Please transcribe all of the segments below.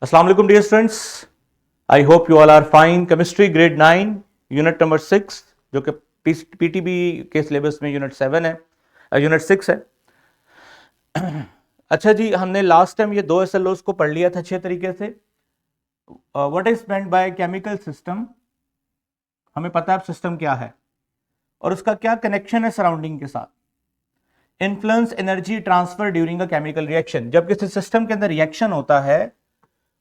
अस्सलाम वालेकुम dear students, I hope you all are fine. Chemistry grade 9 unit number 6 जो कि पीटीबी के सिलेबस में यूनिट 7 है, यूनिट 6 है। अच्छा जी, हमने लास्ट टाइम ये दो एसएलओस को पढ़ लिया था अच्छे तरीके से। What is meant by chemical system, हमें पता है सिस्टम क्या है और उसका क्या कनेक्शन है सराउंडिंग के साथ। Influence energy transfer during a chemical reaction, जब किसी सिस्टम के अंदर रिएक्शन होता है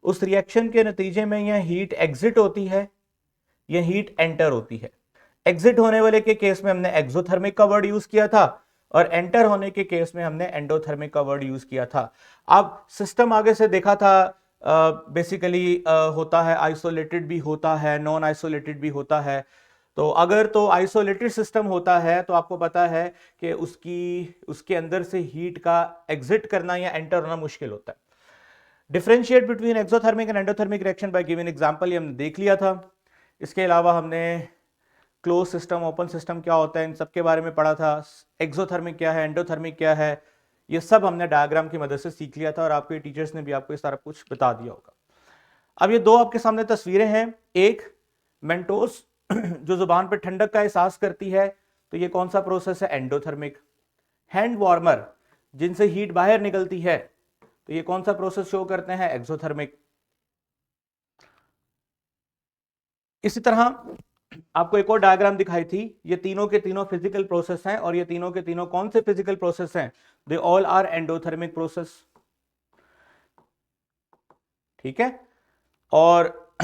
उस रिएक्शन के नतीजे में यह हीट एग्जिट होती है, यह हीट एंटर होती है। एग्जिट होने वाले के केस में हमने एक्सोथर्मिक का वर्ड यूज किया था और एंटर होने के केस में हमने एंडोथर्मिक का वर्ड यूज किया था। अब सिस्टम आगे से देखा था, बेसिकली होता है आइसोलेटेड भी होता है, नॉन आइसोलेटेड भी होता है। तो अगर तो आइसोलेटेड सिस्टम होता है तो आपको पता है कि उसके अंदर से हीट का एग्जिट करना या एंटर होना मुश्किल होता है। Differentiate between exothermic and endothermic reaction by giving example, ये हमने देख लिया था। इसके अलावा हमने क्लोज सिस्टम, ओपन सिस्टम क्या होता है, इन सब के बारे में पढ़ा था। एक्सोथर्मिक क्या है, एंडोथर्मिक क्या है, ये सब हमने डायग्राम की मदद से सीख लिया था और आपके टीचर्स ने भी आपको सारा कुछ बता दिया होगा। अब ये दो आपके सामने तस्वीरें हैं, एक मेंटोस जो जुबान पर ठंडक का एहसास करती है, तो ये कौन सा प्रोसेस है, एंडोथर्मिक। हैंड वार्मर जिनसे हीट बाहर निकलती है, तो ये कौन सा प्रोसेस शो करते हैं, एक्सोथर्मिक। इसी तरह आपको एक और डायग्राम दिखाई थी, ये तीनों के तीनों फिजिकल प्रोसेस हैं और ये तीनों के तीनों कौन से फिजिकल प्रोसेस हैं, they all are endothermic process. ठीक है, और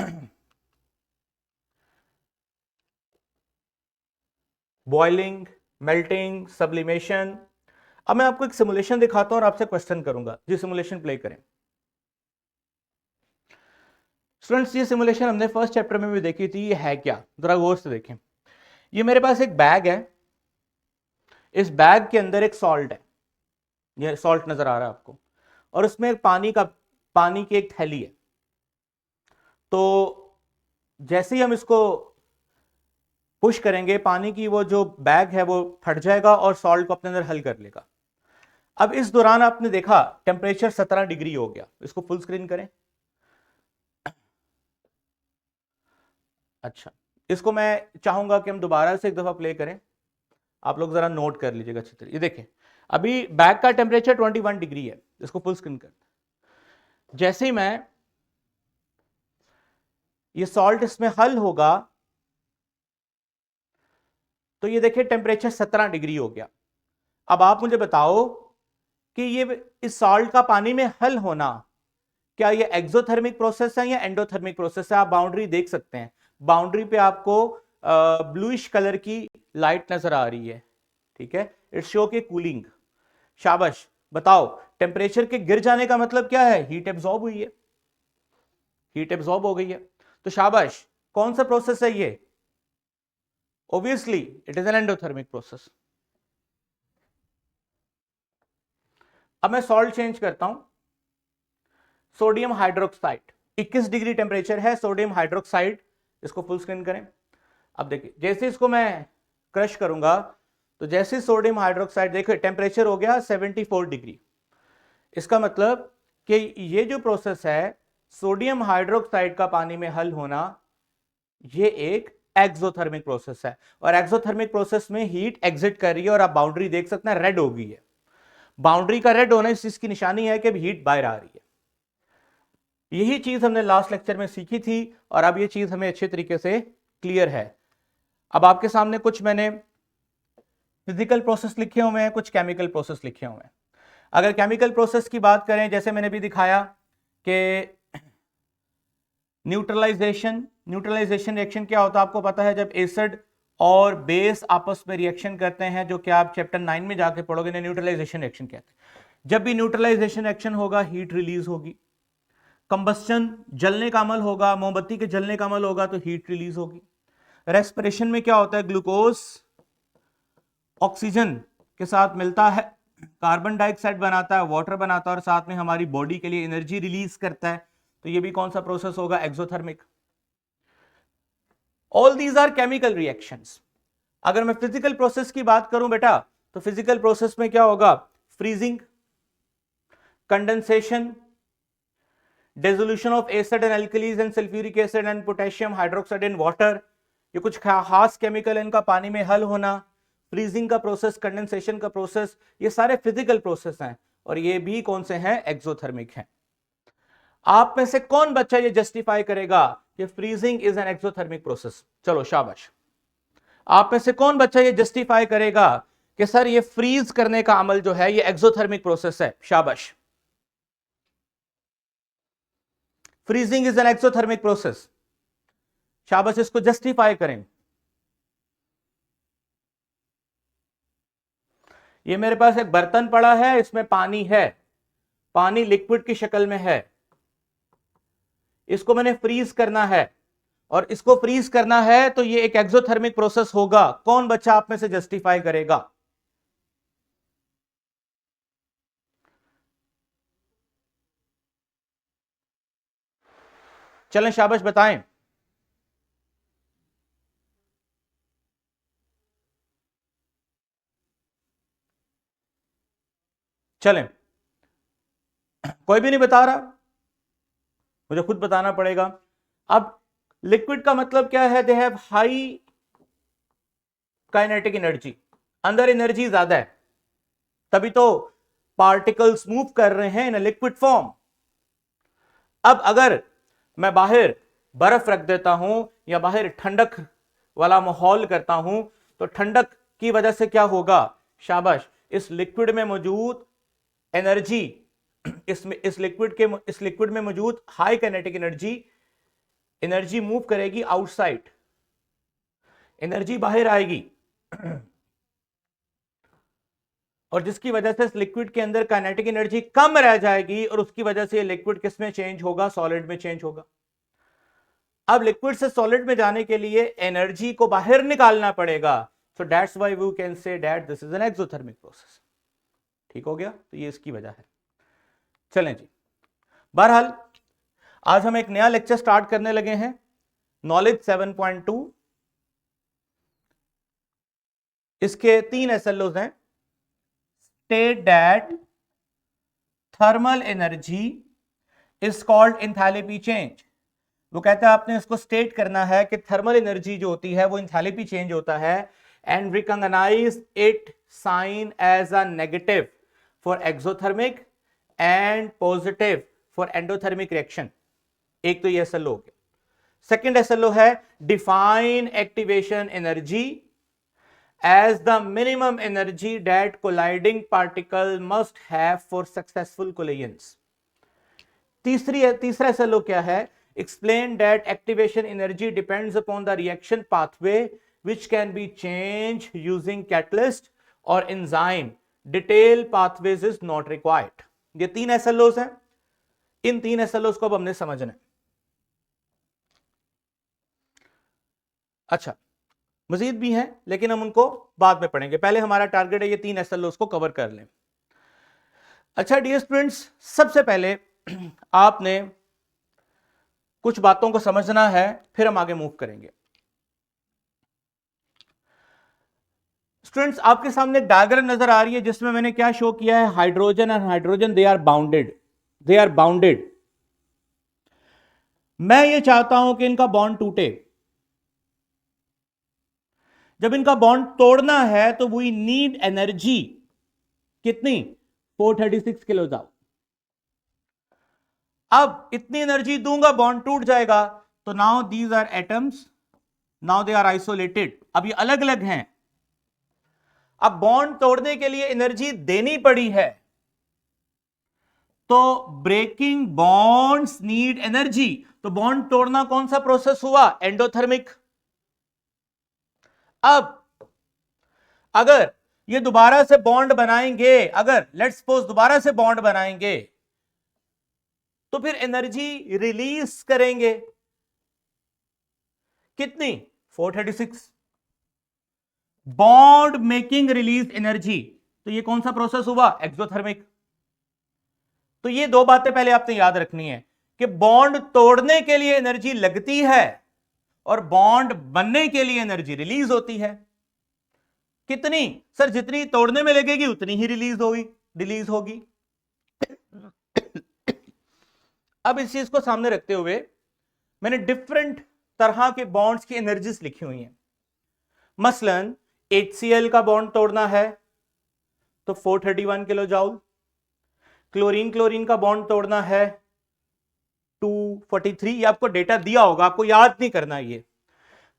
बॉइलिंग, मेल्टिंग, सब्लिमेशन। अब मैं आपको एक सिमुलेशन दिखाता हूं और आपसे क्वेश्चन करूंगा जी। सिमुलेशन प्ले करें स्टूडेंट्स। ये सिमुलेशन हमने फर्स्ट चैप्टर में भी देखी थी, ये है क्या, जरा गौर से देखें। ये मेरे पास एक बैग है, इस बैग के अंदर एक सॉल्ट है, ये सॉल्ट नजर आ रहा है आपको, और उसमें पानी की एक थैली है। तो जैसे ही हम इसको पुश करेंगे, पानी की वो जो बैग है वो फट जाएगा और सॉल्ट को अपने अंदर हल कर लेगा। अब इस दौरान आपने देखा टेम्परेचर 17 डिग्री हो गया। इसको फुल स्क्रीन करें। अच्छा, इसको मैं चाहूंगा कि हम दोबारा से एक दफा प्ले करें, आप लोग जरा नोट कर लीजिएगा अच्छी तरह। ये देखें, अभी बैग का टेम्परेचर 21 डिग्री है। इसको फुल स्क्रीन कर, जैसे ही मैं ये सॉल्ट इसमें हल होगा तो ये देखिए टेम्परेचर 17 डिग्री हो गया। अब आप मुझे बताओ कि ये इस सॉल्ट का पानी में हल होना, क्या ये एक्सोथर्मिक प्रोसेस है या एंडोथर्मिक प्रोसेस है। आप बाउंड्री देख सकते हैं, बाउंड्री पे आपको ब्लूइश कलर की लाइट नजर आ रही है। ठीक है, इट्स शो के कूलिंग। शाबाश, बताओ टेम्परेचर के गिर जाने का मतलब क्या है, हीट एब्जॉर्ब हुई है, हीट एब्जॉर्ब हो गई है। तो शाबाश, कौन सा प्रोसेस है ये, obviously it is an endothermic process. अब मैं सॉल्ट चेंज करता हूं, सोडियम हाइड्रोक्साइड, 21 डिग्री टेम्परेचर है, सोडियम हाइड्रोक्साइड। इसको फुल स्क्रीन करें। अब देखिए, जैसे इसको मैं क्रश करूंगा तो जैसे सोडियम हाइड्रोक्साइड, देखिए टेम्परेचर हो गया 74 डिग्री। इसका मतलब कि ये जो प्रोसेस है, सोडियम हाइड्रोक्साइड का पानी में हल होना, ये एक एक्सोथर्मिक प्रोसेस है और एक्सोथर्मिक प्रोसेस में हीट एग्जिट कर रही है और आप बाउंड्री देख सकते हैं, रेड हो गई है। बाउंड्री का रेड होना इस चीज की निशानी है कि हीट बाहर आ रही है। यही चीज हमने लास्ट लेक्चर में सीखी थी और अब ये चीज हमें अच्छे तरीके से क्लियर है। अब आपके सामने कुछ मैंने फिजिकल प्रोसेस लिखे हुए हैं, कुछ केमिकल प्रोसेस लिखे हुए हैं। अगर केमिकल प्रोसेस की बात करें, जैसे मैंने भी दिखाया कि न्यूट्रलाइजेशन रिएक्शन क्या होता है आपको पता है, जब एसिड और बेस आपस में रिएक्शन करते हैं, जो कि आप चैप्टर 9 में जाके पढ़ोगे, न्यूट्रलाइजेशन रिएक्शन कहते हैं। जब भी न्यूट्रलाइजेशन रिएक्शन होगा, हीट रिलीज होगी। कंबस्टन, जलने का अमल होगा, मोमबत्ती के जलने का अमल होगा तो हीट रिलीज होगी। रेस्पिरेशन में क्या होता है, ग्लूकोज ऑक्सीजन के साथ मिलता है, कार्बन डाइऑक्साइड बनाता है, वाटर बनाता है और साथ में हमारी बॉडी के लिए एनर्जी रिलीज करता है। तो ये भी कौन सा प्रोसेस होगा, exothermic. All these are chemical reactions. अगर मैं फिजिकल प्रोसेस की बात करूं बेटा, तो फिजिकल प्रोसेस में क्या होगा, freezing, condensation, dissolution of acid and alkalis and sulphuric acid and potassium hydroxide in water, ये कुछ खास केमिकल इनका पानी में हल होना, फ्रीजिंग का प्रोसेस, कंडेंसेशन का प्रोसेस, ये सारे फिजिकल प्रोसेस हैं और ये भी कौन से हैं? एक्सोथर्मिक हैं। आप में से कौन बच्चा ये जस्टिफाई करेगा कि freezing is an exothermic process? चलो शाबाश। आप में से कौन बच्चा ये जस्टिफाई करेगा कि सर ये फ्रीज करने का अमल जो है ये एक्सोथर्मिक प्रोसेस है? शाबाश। Freezing is an exothermic process, शाबाश, इसको जस्टिफाई करें। ये मेरे पास एक बर्तन पड़ा है, इसमें पानी है, पानी लिक्विड की शक्ल में है, इसको मैंने फ्रीज करना है और इसको फ्रीज करना है तो ये एक एक्सोथर्मिक प्रोसेस होगा। कौन बच्चा आप में से जस्टिफाई करेगा? चलें शाबाश बताएं। चलें, कोई भी नहीं बता रहा, मुझे खुद बताना पड़ेगा। अब लिक्विड का मतलब क्या है? They have high kinetic energy, अंदर एनर्जी ज्यादा है, तभी तो पार्टिकल्स मूव कर रहे हैं इन लिक्विड फॉर्म। अब अगर मैं बाहर बर्फ रख देता हूं या बाहर ठंडक वाला माहौल करता हूं तो ठंडक की वजह से क्या होगा? शाबाश, इस लिक्विड में मौजूद एनर्जी, इस लिक्विड में मौजूद हाई काइनेटिक एनर्जी मूव करेगी आउटसाइड, एनर्जी बाहर आएगी और जिसकी वजह से इस लिक्विड के अंदर काइनेटिक एनर्जी कम रह जाएगी और उसकी वजह से ये लिक्विड किस में चेंज होगा? सॉलिड में चेंज होगा। अब लिक्विड से सॉलिड में जाने के लिए एनर्जी को बाहर निकालना पड़ेगा, so that's why we can say that this is an exothermic process. ठीक हो गया? तो ये इसकी वजह है। चलें जी, बहरहाल आज हम एक नया लेक्चर स्टार्ट करने लगे हैं, नॉलेज 7.2। इसके 3 एसएलओज हैं। State that thermal energy is called enthalpy change. वो कहता है आपने इसको स्टेट करना है कि थर्मल एनर्जी जो होती है वो एंथैल्पी चेंज होता है, and recognise it sign as a negative for exothermic and positive for endothermic reaction. एक तो ये एसएलओ हो गया। सेकेंड एसएलओ है define activation energy as the minimum energy that colliding particle must have for successful collisions. तीसरा SLO क्या है? Explain that activation energy depends upon the reaction pathway which can be changed using catalyst or enzyme. Detail pathways is not required. ये 3 एसएलओस हैं। इन 3 एसएलओस को अब हमने समझना है। अच्छा, मजीद भी हैं लेकिन हम उनको बाद में पढ़ेंगे, पहले हमारा टारगेट है ये 3 एसएलओस को कवर कर लें। अच्छा डियर स्टूडेंट्स, सबसे पहले आपने कुछ बातों को समझना है, फिर हम आगे मूव करेंगे। स्टूडेंट्स, आपके सामने एक डायग्राम नजर आ रही है जिसमें मैंने क्या शो किया है? Hydrogen and hydrogen they are bounded. मैं ये चाहता हूं कि इनका बॉन्ड टूटे। जब इनका बॉन्ड तोड़ना है तो वी नीड एनर्जी कितनी? 436 किलो जूल। अब इतनी एनर्जी दूंगा, बॉन्ड टूट जाएगा। तो now these are atoms, now they are isolated. अब ये अलग अलग हैं। अब बॉन्ड तोड़ने के लिए एनर्जी देनी पड़ी है, तो ब्रेकिंग बॉन्ड्स नीड एनर्जी। तो बॉन्ड तोड़ना कौन सा प्रोसेस हुआ? एंडोथर्मिक। अब अगर ये दोबारा से बॉन्ड बनाएंगे, अगर लेट्स सपोज दोबारा से बॉन्ड बनाएंगे, तो फिर एनर्जी रिलीज करेंगे कितनी? 436। Bond making release energy. तो ये कौन सा प्रोसेस हुआ? एक्सोथर्मिक। तो ये 2 बातें पहले आपने याद रखनी है कि बॉन्ड तोड़ने के लिए एनर्जी लगती है और बॉन्ड बनने के लिए एनर्जी रिलीज होती है। कितनी? सर जितनी तोड़ने में लगेगी उतनी ही रिलीज होगी। अब इस चीज को सामने रखते हुए मैंने डिफरेंट तरह के बॉन्ड्स की एनर्जीज लिखी हुई हैं। मसलन HCl का बॉन्ड तोड़ना है तो 431 किलो जाउल, क्लोरीन क्लोरीन का बॉन्ड तोड़ना है 243, ये आपको डेटा दिया होगा, आपको याद नहीं करना। ये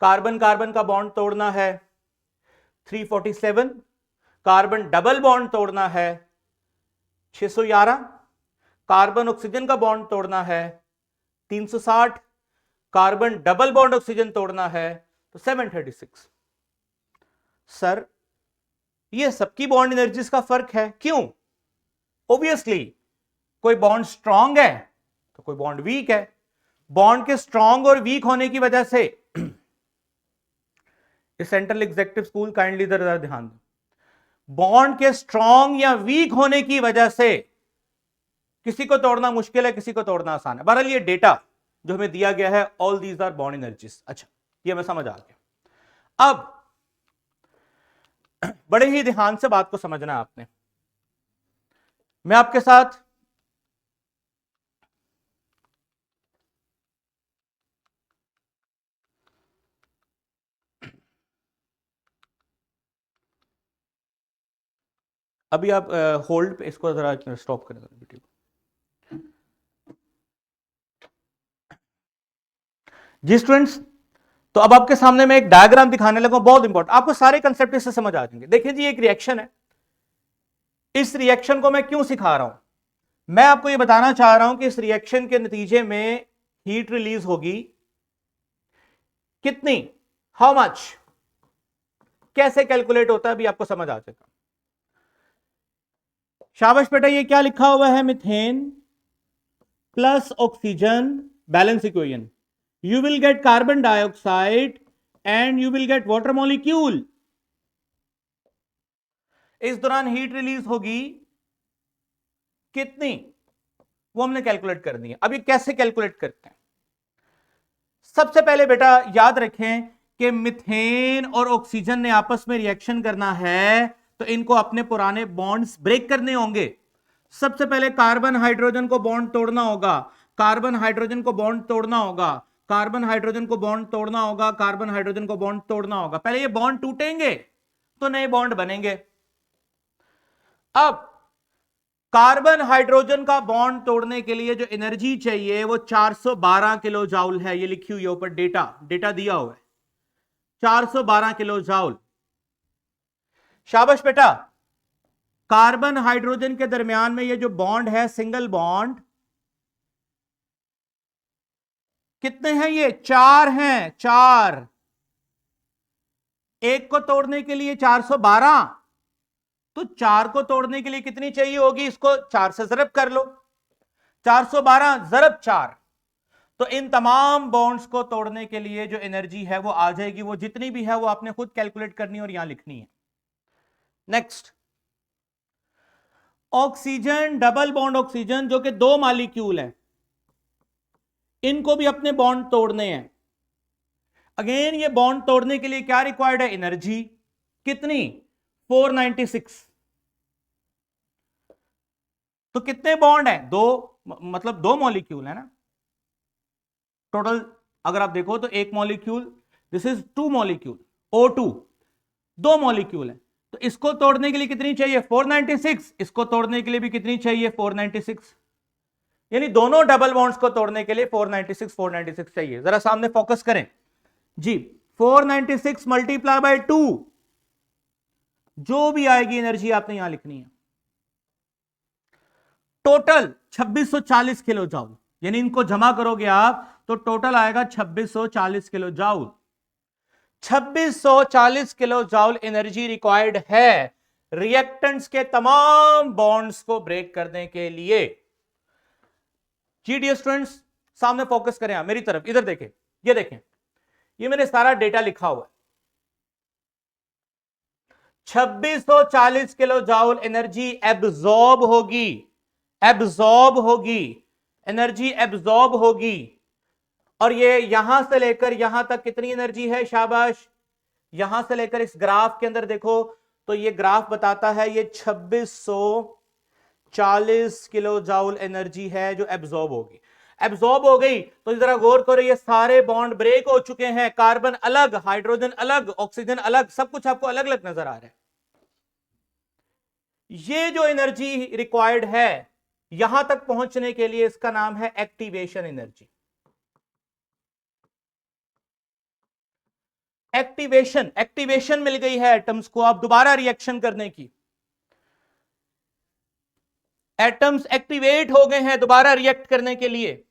कार्बन कार्बन का बॉन्ड तोड़ना है 347, कार्बन डबल बॉन्ड तोड़ना है 611, कार्बन ऑक्सीजन का बॉन्ड तोड़ना है 360, कार्बन डबल बॉन्ड ऑक्सीजन तोड़ना है तो 736। सर ये सबकी बॉन्ड एनर्जीज का फर्क है, क्यों? ऑब्वियसली कोई बॉन्ड स्ट्रांग है तो कोई बॉन्ड वीक है। बॉन्ड के स्ट्रांग और वीक होने की वजह से सेंट्रल एग्जीक्यूटिव स्कूल काइंडली इधर ध्यान दो, बॉन्ड के स्ट्रांग या वीक होने की वजह से किसी को तोड़ना मुश्किल है, किसी को तोड़ना आसान है। बहरहाल ये डेटा जो हमें दिया गया है, all these are bond energies. अच्छा, ये हमें समझ आ गया। अब बड़े ही ध्यान से बात को समझना है आपने। मैं आपके साथ अभी आप होल्ड पे इसको जरा स्टॉप करें वीडियो। जी स्टूडेंट्स, तो अब आपके सामने मैं एक डायग्राम दिखाने लगा, बहुत इंपॉर्टेंट, आपको सारे कंसेप्ट इससे समझ आ जाएंगे। देखिए जी, एक रिएक्शन है, इस रिएक्शन को मैं क्यों सिखा रहा हूं? मैं आपको यह बताना चाह रहा हूं कि इस रिएक्शन के नतीजे में हीट रिलीज होगी कितनी, हाउ मच, कैसे कैलकुलेट होता है, अभी आपको समझ आ जाएगा। शाबाश बेटा, ये क्या लिखा हुआ है? Methane plus oxygen balance equation, you will get carbon dioxide and you will get water molecule। इस दौरान हीट रिलीज होगी कितनी, वो हमने कैलकुलेट करनी है। अब ये कैसे कैलकुलेट करते हैं? सबसे पहले बेटा याद रखें कि मीथेन और ऑक्सीजन ने आपस में रिएक्शन करना है तो इनको अपने पुराने बॉन्ड्स ब्रेक करने होंगे। सबसे पहले कार्बन हाइड्रोजन को बॉन्ड तोड़ना होगा, कार्बन हाइड्रोजन को बॉन्ड तोड़ना होगा, कार्बन हाइड्रोजन को बॉन्ड तोड़ना होगा, कार्बन हाइड्रोजन को बॉन्ड तोड़ना होगा। पहले ये बॉन्ड टूटेंगे तो नए बॉन्ड बनेंगे। अब कार्बन हाइड्रोजन का बॉन्ड तोड़ने के लिए जो एनर्जी चाहिए वो 412 किलो जाउल है। ये लिखी हुई है ऊपर, डेटा दिया हुआ है 412 किलो जाउल। शाबाश बेटा, कार्बन हाइड्रोजन के दरमियान में ये जो बॉन्ड है, सिंगल बॉन्ड, कितने हैं? ये 4 हैं, 4। एक को तोड़ने के लिए 412, तो 4 को तोड़ने के लिए कितनी चाहिए होगी? इसको 4 से ज़रब कर लो, 412 ज़रब 4। तो इन तमाम बॉन्ड्स को तोड़ने के लिए जो एनर्जी है वो आ जाएगी, वो जितनी भी है वो आपने खुद कैलकुलेट करनी और यहां लिखनी है। Next, oxygen, double bond oxygen, जो कि 2 मॉलिक्यूल हैं, इनको भी अपने बॉन्ड तोड़ने हैं। अगेन ये बॉन्ड तोड़ने के लिए क्या रिक्वायर्ड है? एनर्जी। कितनी? 496। तो कितने बॉन्ड हैं? 2, मतलब 2 मॉलिक्यूल है ना टोटल। अगर आप देखो तो एक molecule, this is 2 molecule, O2, 2 molecule है। तो इसको तोड़ने के लिए कितनी चाहिए? 496। इसको तोड़ने के लिए भी कितनी चाहिए? 496। यानी दोनों डबल बॉन्ड्स को तोड़ने के लिए 496 चाहिए। जरा सामने फोकस करें जी। 496 मल्टीप्लाई बाय 2, जो भी आएगी एनर्जी आपने यहां लिखनी है। टोटल 2640 किलो जाउल, यानी इनको जमा करोगे आप तो टोटल आएगा 2640 kilo joule. 2640 kilo joule energy required है रिएक्टेंट्स के तमाम बॉन्ड्स को ब्रेक करने के लिए। जी डियर स्टूडेंट्स, सामने फोकस करें, मेरी तरफ इधर देखें, ये देखें, ये मैंने सारा डेटा लिखा हुआ है। 2640 किलो जाउल एनर्जी एब्जॉर्ब होगी, एनर्जी एब्जॉर्ब होगी। और ये यहां से लेकर यहां तक कितनी एनर्जी है? शाबाश, यहां से लेकर इस ग्राफ के अंदर देखो तो ये ग्राफ बताता है ये 2640 किलो जाउल एनर्जी है जो एब्जॉर्ब होगी। एब्जॉर्ब हो गई तो जरा गौर करो, ये सारे बॉन्ड ब्रेक हो चुके हैं, कार्बन अलग, हाइड्रोजन अलग, ऑक्सीजन अलग, सब कुछ आपको अलग अलग नजर आ रहा है। ये जो एनर्जी रिक्वायर्ड है यहां तक पहुंचने के लिए, इसका नाम है एक्टिवेशन एनर्जी। एक्टिवेशन, एक्टिवेशन मिल गई है एटम्स को अब दोबारा रिएक्शन करने की। एटम्स एक्टिवेट हो गए हैं दोबारा रिएक्ट करने के लिए।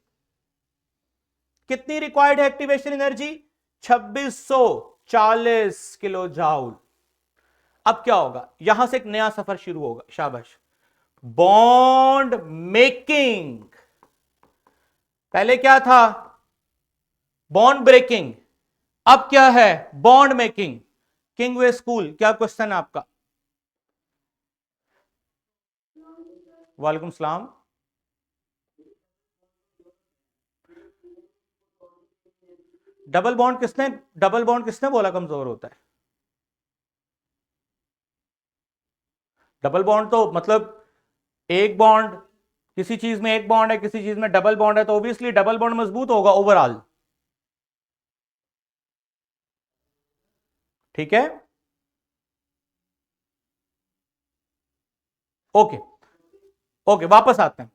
कितनी रिक्वायर्ड है एक्टिवेशन एनर्जी? 2640 kilo joule. अब क्या होगा, यहां से एक नया सफर शुरू होगा, शाबाश। Bond making. पहले क्या था? Bond breaking. अब क्या है? Bond making. किंगवे स्कूल, क्या क्वेश्चन है आपका? वालेकुम सलाम। डबल बॉन्ड किसने बोला कमजोर होता है? डबल बॉन्ड तो मतलब एक बॉन्ड, किसी चीज में एक बॉन्ड है, किसी चीज में डबल बॉन्ड है, तो ऑब्वियसली डबल बॉन्ड मजबूत होगा ओवरऑल। ठीक है, ओके ओके, वापस आते हैं।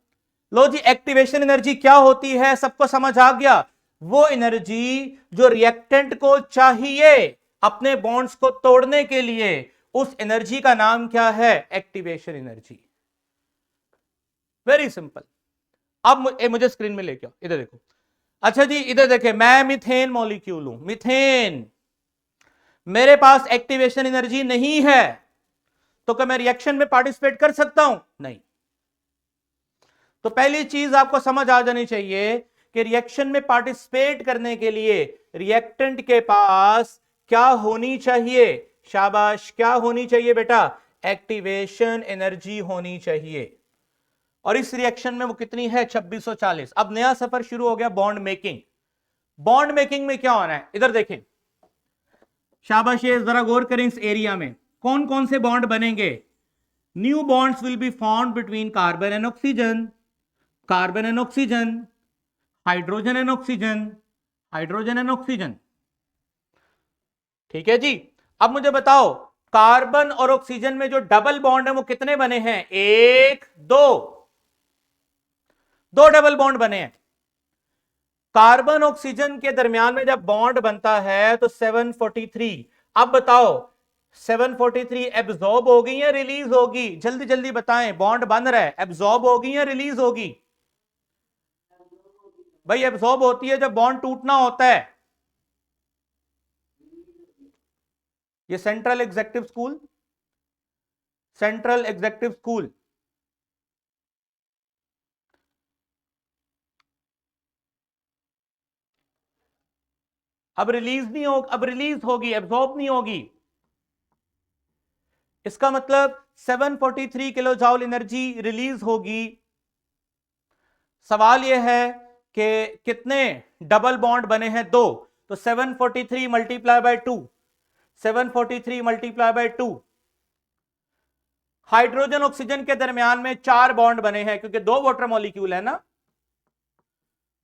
लो जी, एक्टिवेशन एनर्जी क्या होती है सबको समझ आ गया। वो एनर्जी जो रिएक्टेंट को चाहिए अपने बॉन्ड्स को तोड़ने के लिए, उस एनर्जी का नाम क्या है? Activation energy. Very simple. अब मुझे स्क्रीन में लेके आओ, इधर देखो। अच्छा जी, इधर देखे, मैं मीथेन मॉलिक्यूल हूं, मीथेन। मेरे पास एक्टिवेशन एनर्जी नहीं है, तो क्या मैं रिएक्शन में पार्टिसिपेट कर सकता हूं? नहीं। तो पहली चीज आपको समझ आ जानी चाहिए कि रिएक्शन में पार्टिसिपेट करने के लिए रिएक्टेंट के पास क्या होनी चाहिए? शाबाश, क्या होनी चाहिए बेटा? एक्टिवेशन एनर्जी होनी चाहिए। और इस रिएक्शन में वो कितनी है? 2640। अब नया सफर शुरू हो गया, बॉन्ड मेकिंग। बॉन्ड मेकिंग में क्या होना है, इधर देखें, शाबाश, ये जरा गौर करें, इस एरिया में कौन कौन से बॉन्ड बनेंगे? New bonds will be formed between carbon and oxygen, carbon and oxygen, hydrogen and oxygen, hydrogen and oxygen. ठीक है जी। अब मुझे बताओ, कार्बन और ऑक्सीजन में जो डबल बॉन्ड है वो कितने बने हैं? एक, दो, दो डबल बॉन्ड बने हैं। कार्बन ऑक्सीजन के दरमियान में जब बॉन्ड बनता है तो 743। अब बताओ, 743 एब्जॉर्ब होगी या रिलीज होगी? जल्दी जल्दी बताएं, बॉन्ड बन रहा है, एब्जॉर्ब होगी या रिलीज होगी? भाई एब्जॉर्ब होती है जब बॉन्ड टूटना होता है। ये central executive school, central executive school. अब रिलीज नहीं होगी, अब रिलीज होगी, एब्जॉर्ब नहीं होगी। इसका मतलब 743 किलो जॉल एनर्जी रिलीज होगी। सवाल यह है कि कितने डबल बॉन्ड बने हैं? दो। तो 743 multiply by 2, 743 multiply by 2। Hydrogen oxygen के दरमियान में चार बॉन्ड बने हैं, क्योंकि दो वाटर मॉलिक्यूल है ना,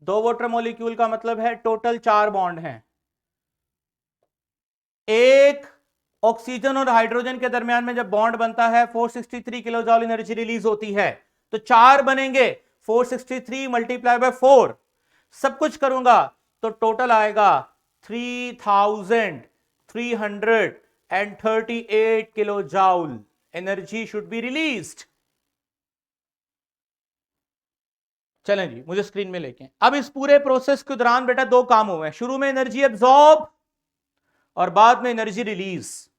दो वाटर मॉलिक्यूल का मतलब है टोटल चार बॉन्ड हैं। एक ऑक्सीजन और हाइड्रोजन के दरमियान में जब बॉन्ड बनता है 463 किलो जॉल एनर्जी रिलीज होती है, तो चार बनेंगे, 463 मल्टीप्लाई बाय 4, सब कुछ करूंगा तो टोटल आएगा 3338 kilo जॉल energy should be released. चलें जी, मुझे स्क्रीन में लेके। अब इस पूरे प्रोसेस के दौरान बेटा दो काम हुए हैं, शुरू में एनर्जी एब्जॉर्ब और बाद में एनर्जी रिलीज।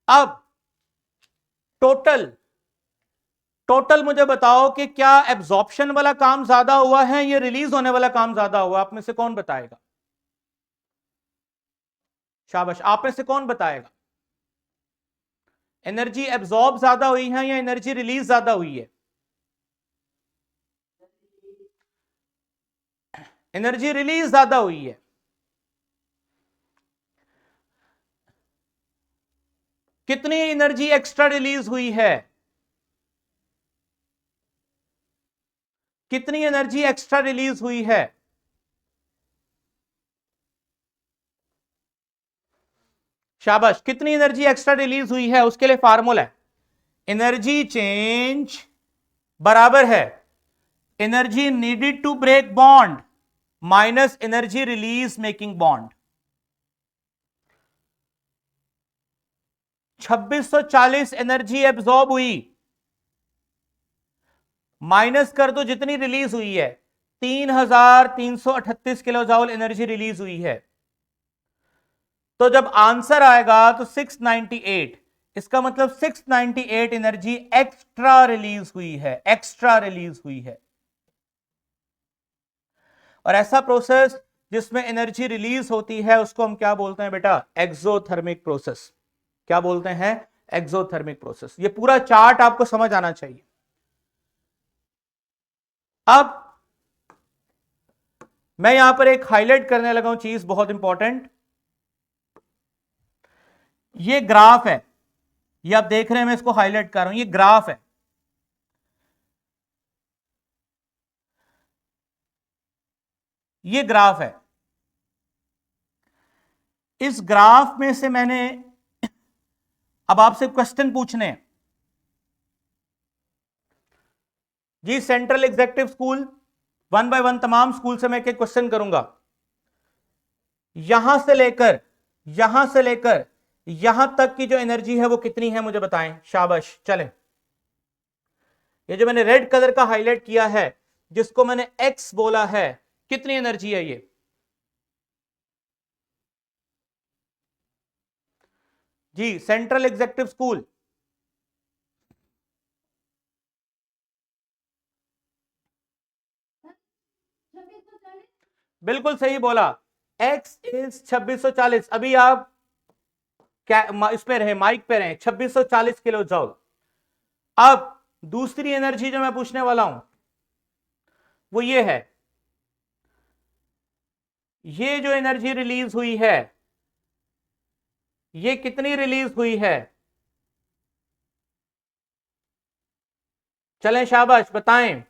अब टोटल टोटल मुझे बताओ कि क्या एब्जॉर्प्शन वाला काम ज्यादा हुआ है या रिलीज होने वाला काम ज्यादा हुआ? आप में से कौन बताएगा? शाबाश, आप में से कौन बताएगा? एनर्जी एब्जॉर्ब ज्यादा हुई है या एनर्जी रिलीज ज्यादा हुई है? एनर्जी रिलीज ज्यादा हुई है। कितनी एनर्जी एक्स्ट्रा रिलीज हुई है? कितनी एनर्जी एक्स्ट्रा रिलीज हुई है? शाबाश, कितनी एनर्जी एक्स्ट्रा रिलीज हुई है? उसके लिए फार्मूला है, एनर्जी चेंज बराबर है energy needed to break bond minus energy release making bond. 2640 energy absorb हुई, माइनस कर दो जितनी रिलीज हुई है, 3338 किलो जूल एनर्जी रिलीज हुई है। तो जब आंसर आएगा तो 698, इसका मतलब 698 एनर्जी एक्स्ट्रा रिलीज हुई है, एक्स्ट्रा रिलीज हुई है। और ऐसा प्रोसेस जिसमें एनर्जी रिलीज होती है उसको हम क्या बोलते हैं बेटा? Exothermic process. क्या बोलते हैं? Exothermic process. ये पूरा चार्ट आपको समझ आना चाहिए। अब मैं यहां पर एक हाईलाइट करने लगा हूं चीज बहुत इंपॉर्टेंट। ये ग्राफ है, ये आप देख रहे हैं, मैं इसको हाईलाइट कर रहा हूं, ये ग्राफ है। ये ग्राफ है। इस ग्राफ में से मैंने अब आपसे क्वेश्चन पूछने हैं जी। सेंट्रल एग्जीक्यूटिव स्कूल 1 बाय 1 तमाम स्कूल से मैं एक क्वेश्चन करूंगा। यहां से लेकर यहां तक की जो एनर्जी है वो कितनी है मुझे बताएं। शाबाश, चलें। ये जो मैंने रेड कलर का हाईलाइट किया है, जिसको मैंने एक्स बोला है, कितनी एनर्जी है ये? जी, सेंट्रल एग्जीक्यूटिव स्कूल। बिल्कुल सही बोला, x इज 2640। अभी आप क्या इस पे रहे, माइक पे रहे, 2640 किलो जूल। अब दूसरी एनर्जी जो मैं पूछने वाला हूं वो ये है, ये जो एनर्जी रिलीज हुई है ये कितनी रिलीज हुई है? चलें, शाबाश, बताएं।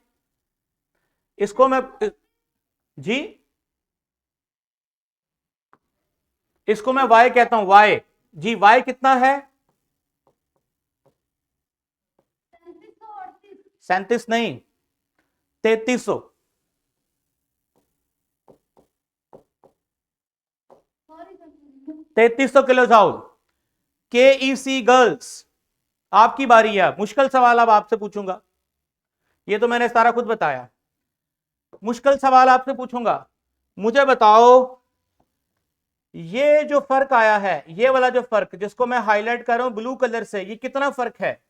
इसको मैं जी, इसको मैं y कहता हूं, y। जी, y कितना है? 37 नहीं, 3300। 3300 किलो जूल। KEC गर्ल्स, आपकी बारी है। मुश्किल सवाल अब आपसे पूछूंगा, ये तो मैंने सारा खुद बताया। मुश्किल सवाल आपसे पूछूंगा, मुझे बताओ ये जो फर्क आया है, ये वाला जो फर्क जिसको मैं हाईलाइट कर रहा हूं ब्लू कलर से, ये कितना फर्क है?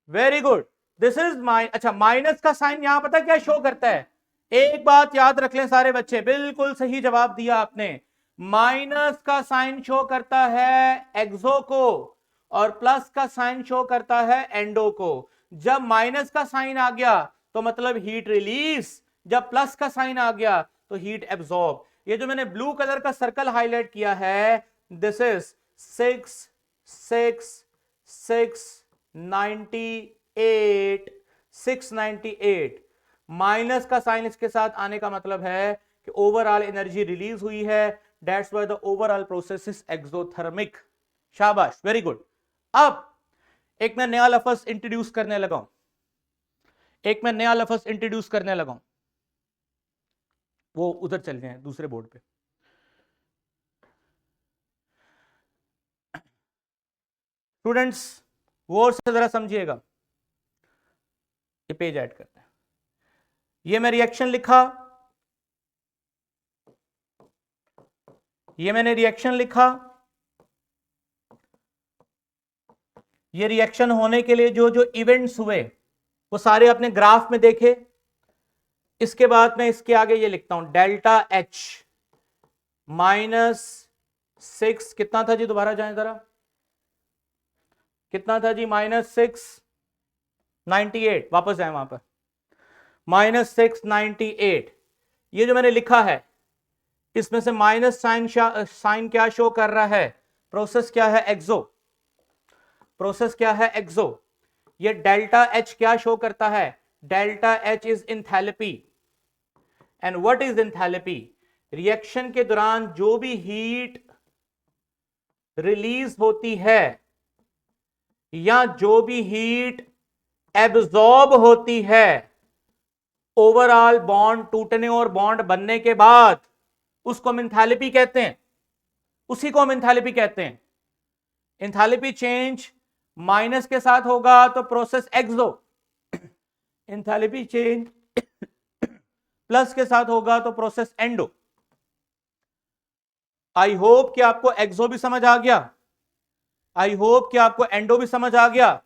Very good, this is mine. अच्छा, माइनस का साइन यहां पता क्या शो करता है? एक बात याद रख लें सारे बच्चे, बिल्कुल सही जवाब दिया आपने। माइनस का साइन शो करता है एक्सो को और प्लस का साइन शो करता है एंडो को। जब माइनस का साइन आ गया तो मतलब हीट रिलीज, जब प्लस का साइन आ गया तो हीट एब्जॉर्ब। ये जो मैंने ब्लू कलर का सर्कल हाईलाइट किया है, दिस इज 698 माइनस का साइन इसके साथ आने का मतलब है कि ओवरऑल एनर्जी रिलीज हुई है। That's why the overall process is exothermic. शाबाश, वेरी गुड। अब एक मैं नया लफ्ज इंट्रोड्यूस करने लगा हूं, वो उधर चल जाए दूसरे बोर्ड पे। स्टूडेंट्स, वो से जरा समझिएगा, ये पेज ऐड करते हैं। ये मैं रिएक्शन लिखा, ये मैंने रिएक्शन लिखा। ये रिएक्शन होने के लिए जो जो इवेंट्स हुए वो सारे अपने ग्राफ में देखे। इसके बाद मैं इसके आगे ये लिखता हूं, डेल्टा एच -6 कितना था जी? दोबारा जाएं जरा, कितना था जी? -698। वापस जाए वहां पर, -698। ये जो मैंने लिखा है इसमें से माइनस साइन क्या शो कर रहा है? प्रोसेस क्या है? एक्सो। प्रोसेस क्या है? एक्सो। ये डेल्टा एच क्या शो करता है? Delta H is enthalpy. And what is enthalpy? Reaction के दौरान जो भी हीट रिलीज होती है या जो भी हीट एब्जॉर्ब होती है ओवरऑल बॉन्ड टूटने और बॉन्ड बनने के बाद, उसको हम एंथैल्पी कहते हैं। उसी को हम एंथैल्पी कहते हैं। एंथैल्पी चेंज माइनस के साथ होगा तो प्रोसेस एक्सो, एंथैल्पी चेंज प्लस के साथ होगा तो प्रोसेस एंडो। आई होप कि आपको एक्सो भी समझ आ गया, आई होप कि आपको एंडो भी समझ आ गया,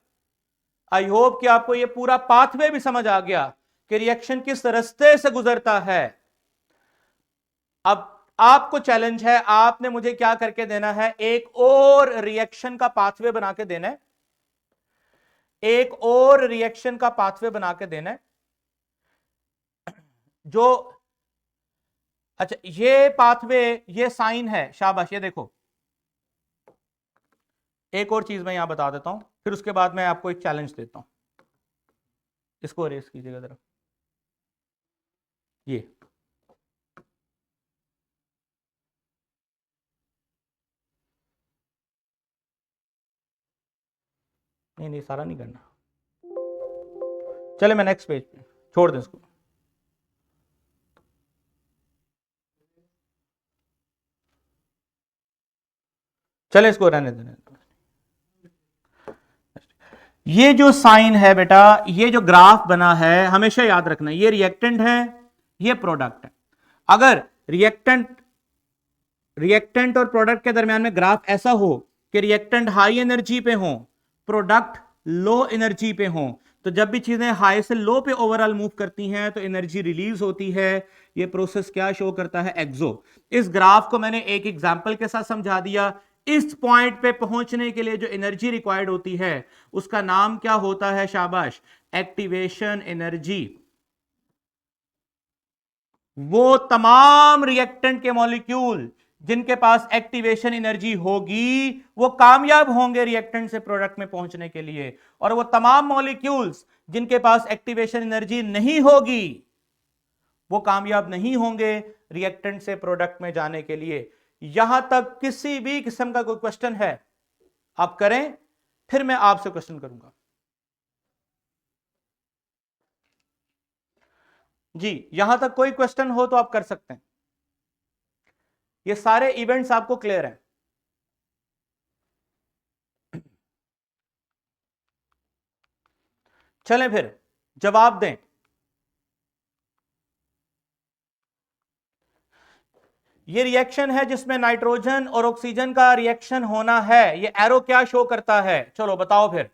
आई होप कि आपको यह पूरा पाथवे भी समझ आ गया कि रिएक्शन किस रास्ते से गुजरता है। अब आपको चैलेंज है, आपने मुझे क्या करके देना है? एक और रिएक्शन का पाथवे बना के देना है, एक और रिएक्शन का पाथवे बना के देना है जो, अच्छा ये पाथवे, ये साइन है, शाबाश, ये देखो। एक और चीज मैं यहां बता देता हूं, फिर उसके बाद मैं आपको एक चैलेंज देता हूं। इसको अरेज कीजिएगा जरा, ये नहीं नहीं, सारा नहीं करना। चले मैं नेक्स्ट पेज पे, छोड़ दें इसको। चले इसको रहने देने। ये जो साइन है बेटा, ये जो ग्राफ बना है, हमेशा याद रखना, ये रिएक्टेंट है, ये प्रोडक्ट है। अगर रिएक्टेंट और प्रोडक्ट के दरमियान में ग्राफ ऐसा हो कि रिएक्टेंट हाई एनर्जी पे हो, प्रोडक्ट लो एनर्जी पे हो, तो जब भी चीजें हाई से लो पे ओवरऑल मूव करती हैं तो एनर्जी रिलीज होती है। ये प्रोसेस क्या शो करता है? एक्सो। इस ग्राफ को मैंने एक एग्जांपल के साथ समझा दिया। इस पॉइंट पे पहुंचने के लिए जो एनर्जी रिक्वायर्ड होती है उसका नाम क्या होता है? शाबाश, एक्टिवेशन एनर्जी। वो तमाम रिएक्टेंट के मॉलिक्यूल जिनके पास एक्टिवेशन एनर्जी होगी वो कामयाब होंगे रिएक्टेंट से प्रोडक्ट में पहुंचने के लिए, और वो तमाम मॉलिक्यूल्स जिनके पास एक्टिवेशन एनर्जी नहीं होगी वो कामयाब नहीं होंगे रिएक्टेंट से प्रोडक्ट में जाने के लिए। यहां तक किसी भी किस्म का कोई क्वेश्चन है आप करें, फिर मैं आपसे क्वेश्चन करूंगा। जी, यहां तक कोई क्वेश्चन हो तो आप कर सकते हैं। ये सारे इवेंट्स आपको क्लियर हैं? चलें फिर जवाब दें। ये रिएक्शन है जिसमें नाइट्रोजन और ऑक्सीजन का रिएक्शन होना है। ये एरो क्या शो करता है? चलो बताओ फिर,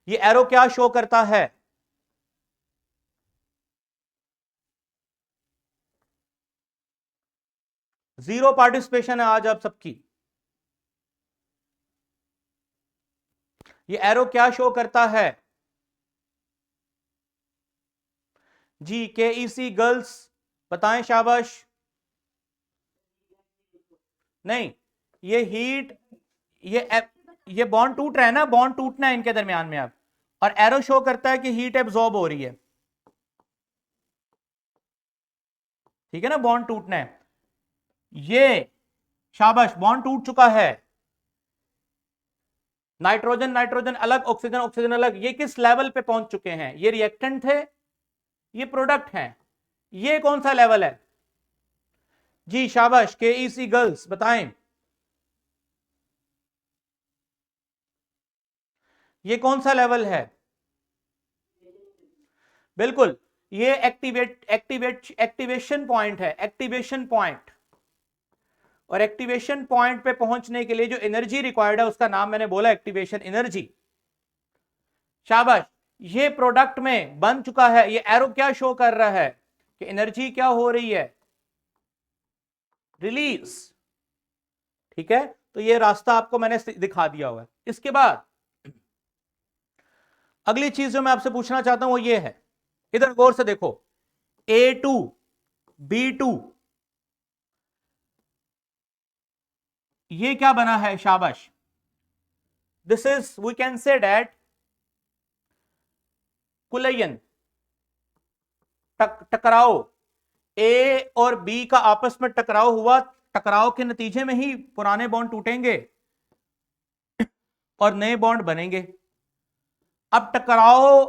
ये एरो क्या शो करता है? जीरो पार्टिसिपेशन है आज आप सबकी। ये एरो क्या शो करता है? जी, केईसी गर्ल्स बताएं, शाबाश। नहीं, ये हीट, ये बॉन्ड टूट रहा है ना, बॉन्ड टूटना है इनके दरमियान में अब, और एरो शो करता है कि हीट एब्जॉर्ब हो रही है। ठीक है ना, बॉन्ड टूटना है। ये शाबाश, बॉन्ड टूट चुका है। नाइट्रोजन नाइट्रोजन अलग, ऑक्सीजन ऑक्सीजन अलग। ये किस लेवल पे पहुंच चुके हैं? ये रिएक्टेंट थे, ये प्रोडक्ट हैं। ये कौन सा लेवल है? जी शाबाश, केईसी गर्ल्स बताएं, ये कौन सा लेवल है? बिल्कुल, ये एक्टिवेशन पॉइंट है, एक्टिवेशन पॉइंट। और एक्टिवेशन पॉइंट पे पहुंचने के लिए जो एनर्जी रिक्वायर्ड है उसका नाम मैंने बोला एक्टिवेशन एनर्जी। शाबाश, ये प्रोडक्ट में बन चुका है। ये एरो क्या शो कर रहा है कि एनर्जी क्या हो रही है? रिलीज। ठीक है, तो ये रास्ता आपको मैंने दिखा दिया हुआ है। इसके बाद अगली चीज जो मैं आपसे पूछना चाहता हूं वो ये है, इधर गौर से देखो, A2 B2 ये क्या बना है? शाबाश, this is we can say that कुलयन टकराव ए और बी का आपस में टकराव हुआ, टकराव के नतीजे में ही पुराने बॉन्ड टूटेंगे और नए बॉन्ड बनेंगे। अब टकराव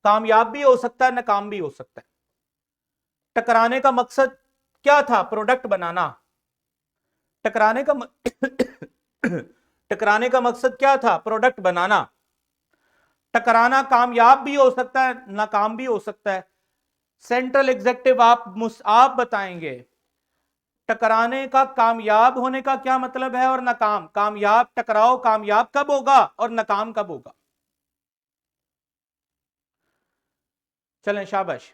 कामयाब भी हो सकता है, नाकाम भी हो सकता है। टकराने का मकसद क्या था? प्रोडक्ट बनाना। टकराने का टकराने का मकसद क्या था? प्रोडक्ट बनाना। टकराना कामयाब भी हो सकता है, नाकाम भी हो सकता है। सेंट्रल एग्जेक्टिव आप बताएंगे टकराने का कामयाब होने का क्या मतलब है और नाकाम। कामयाब टकराव कामयाब कब होगा और नाकाम कब होगा? चलें शाबाश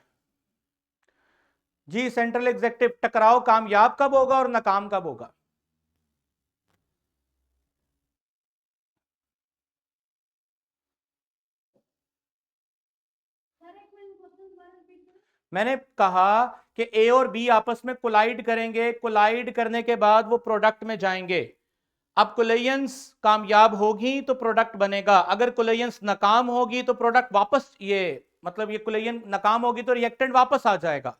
जी। सेंट्रल एग्जेक्टिव टकराव कामयाब कब होगा और नाकाम कब होगा? मैंने कहा कि ए और बी आपस में कोलाइड करेंगे, कोलाइड करने के बाद वो प्रोडक्ट में जाएंगे। अब कोलेयंस कामयाब होगी तो प्रोडक्ट बनेगा, अगर कोलेयंस नाकाम होगी तो प्रोडक्ट वापस, ये मतलब ये कोलेयन नाकाम होगी तो रिएक्टेंट वापस आ जाएगा।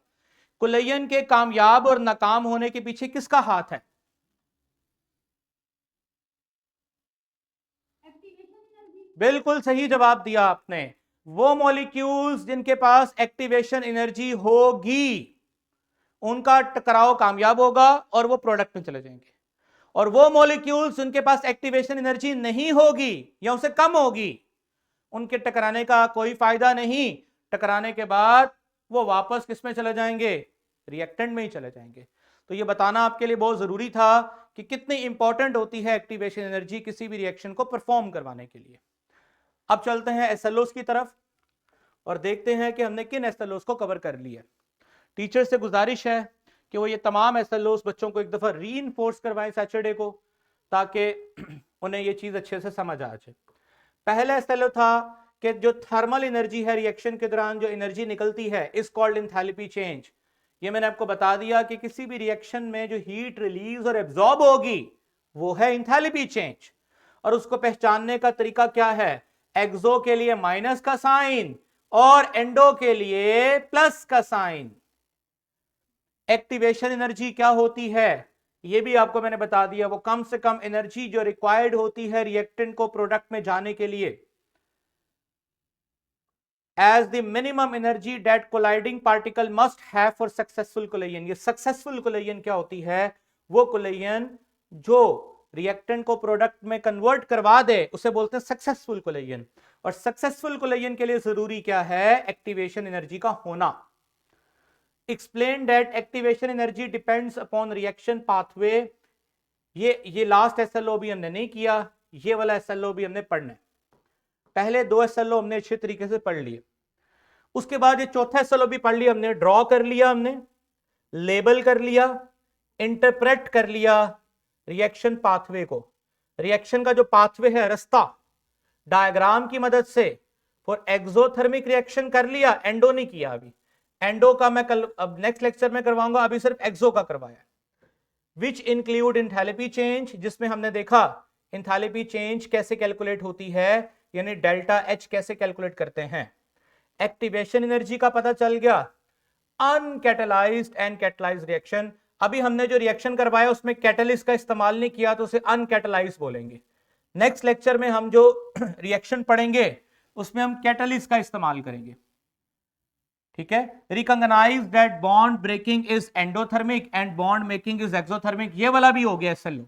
कोलेयन के कामयाब और नाकाम होने के पीछे किसका हाथ है? बिल्कुल सही जवाब दिया आपने। वो मॉलिक्यूल्स जिनके पास एक्टिवेशन एनर्जी होगी उनका टकराव कामयाब होगा और वो प्रोडक्ट में चले जाएंगे, और वो मॉलिक्यूल्स उनके पास एक्टिवेशन एनर्जी नहीं होगी या उससे कम होगी, उनके टकराने का कोई फायदा नहीं। टकराने के बाद वो वापस किस में चले जाएंगे? रिएक्टेंट में ही चले जाएंगे। तो ये बताना आपके लिए बहुत जरूरी था कि कितनी इंपॉर्टेंट होती है एक्टिवेशन एनर्जी किसी भी रिएक्शन को परफॉर्म करवाने के लिए। अब चलते हैं एसएलओस की तरफ और देखते हैं कि हमने किन एसएलओस को कवर कर लिया। टीचर से गुजारिश है कि वो ये तमाम एसएलओस बच्चों को एक दफा रीइंफोर्स करवाएं सैटरडे को, ताकि उन्हें ये चीज अच्छे से समझ आ जाए। पहला एसएलओ था कि जो थर्मल एनर्जी है, रिएक्शन के दौरान जो एनर्जी निकलती है, इज कॉल्ड एंथैल्पी चेंज। ये मैंने आपको बता दिया कि किसी भी रिएक्शन में जो हीट रिलीज और एब्जॉर्ब होगी वो है एंथैल्पी चेंज, और उसको पहचानने का तरीका क्या है? एक्सो के लिए माइनस का साइन और एंडो के लिए प्लस का साइन। एक्टिवेशन एनर्जी क्या होती है ये भी आपको मैंने बता दिया, वो कम से कम एनर्जी जो रिक्वायर्ड होती है रिएक्टेंट को प्रोडक्ट में जाने के लिए, as the minimum energy that colliding particle must have for successful collision। ये सक्सेसफुल कोलिजन क्या होती है? वो कोलिजन जो रिएक्टेंट को प्रोडक्ट में कन्वर्ट करवा दे उसे बोलते हैं सक्सेसफुल कोलिजन। और सक्सेसफुल कोलिजन के लिए जरूरी क्या है? एक्टिवेशन एनर्जी का होना। Explain that activation energy depends upon reaction pathway. ये लास्ट एसएलओ भी हमने नहीं किया, ये वाला एसएलओ भी हमने पढ़ना है। पहले दो एसएलओ हमने अच्छे तरीके से पढ़ लिए, उसके बाद ये चौथा एसएलओ भी पढ़ लिया हमने, ड्रॉ कर लिया हमने, लेबल कर लिया, इंटरप्रेट कर लिया रिएक्शन पाथवे को। रिएक्शन का जो पाथवे है, रास्ता, डायग्राम की मदद से फॉर एक्सोथर्मिक रिएक्शन कर लिया, एंडो नहीं किया अभी। एंडो का मैं कल अब नेक्स्ट लेक्चर में करवाऊंगा, अभी सिर्फ एक्सो का करवाया। विच इंक्लूड एंथैल्पी चेंज, जिसमें हमने देखा एंथैल्पी चेंज कैसे कैलकुलेट होती है, यानी डेल्टा एच कैसे कैलकुलेट करते हैं। एक्टिवेशन एनर्जी का पता चल गया। अनकैटलाइज्ड एंड कैटलाइज्ड रिएक्शन, अभी हमने जो रिएक्शन करवाया उसमें कैटलिस्ट का इस्तेमाल नहीं किया तो उसे अनकैटलाइज्ड बोलेंगे। नेक्स्ट लेक्चर में हम जो रिएक्शन पढ़ेंगे उसमें हम कैटलिस्ट का इस्तेमाल करेंगे, ठीक है। Recognise that bond breaking is endothermic and bond making is exothermic, ये वाला भी हो गया एसएलओ,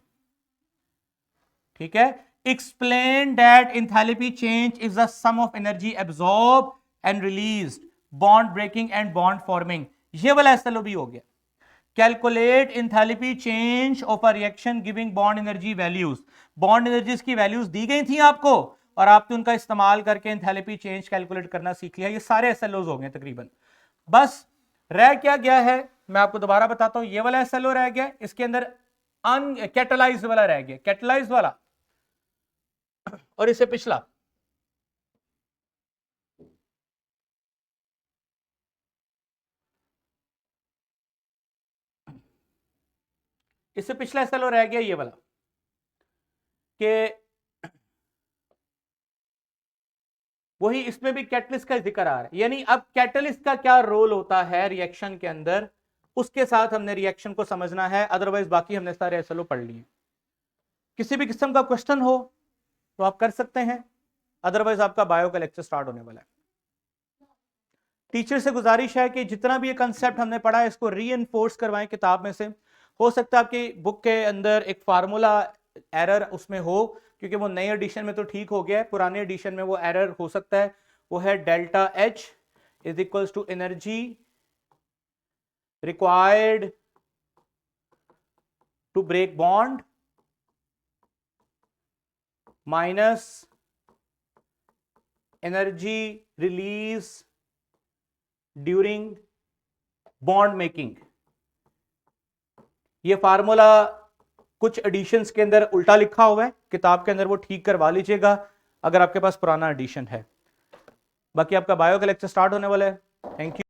ठीक है। Explain that enthalpy change is the sum of energy absorb and released, bond breaking and bond forming, ये वाला एसएलओ भी हो गया। Calculate enthalpy change of a reaction giving bond energy values, bond energies की values दी गई थी आपको और आपने उनका इस्तेमाल करके एंथैल्पी चेंज कैलकुलेट करना सीख लिया। ये सारे एसएलओज हो गए तकरीबन। बस रह क्या गया है, मैं आपको दोबारा बताता हूं। ये वाला एसएलओ रह गया, इसके अंदर अनकैटलाइज्ड वाला रह गया, कैटलाइज्ड वाला, और इससे पिछला इससे पिछला एसएलओ रह गया ये वाला, कि वही इसमें भी कैटलिस्ट का जिक्र आ रहा है, यानी अब कैटलिस्ट का क्या रोल होता है रिएक्शन के अंदर, उसके साथ हमने रिएक्शन को समझना है, अदरवाइज बाकी हमने सारे एसएलओ पढ़ लिए। किसी भी किस्म का क्वेश्चन हो तो आप कर सकते हैं, अदरवाइज आपका बायो का लेक्चर स्टार्ट होने वाला है। टीचर से गुजारिश है कि जितना भी ये कंसेप्ट हमने पढ़ा है इसको रीइंफोर्स करवाएं किताब में से। हो सकता है आपकी बुक के अंदर एक फार्मूला एरर उसमें हो, क्योंकि वो नए एडिशन में तो ठीक हो गया है, पुराने एडिशन में वो एरर हो सकता है। वो है delta H is equals to energy required to break bond minus energy release during bond making. ये फार्मूला कुछ एडिशंस के अंदर उल्टा लिखा हुआ है, किताब के अंदर वो ठीक करवा लीजिएगा अगर आपके पास पुराना एडिशन है। बाकी आपका बायो का लेक्चर स्टार्ट होने वाला है। Thank you.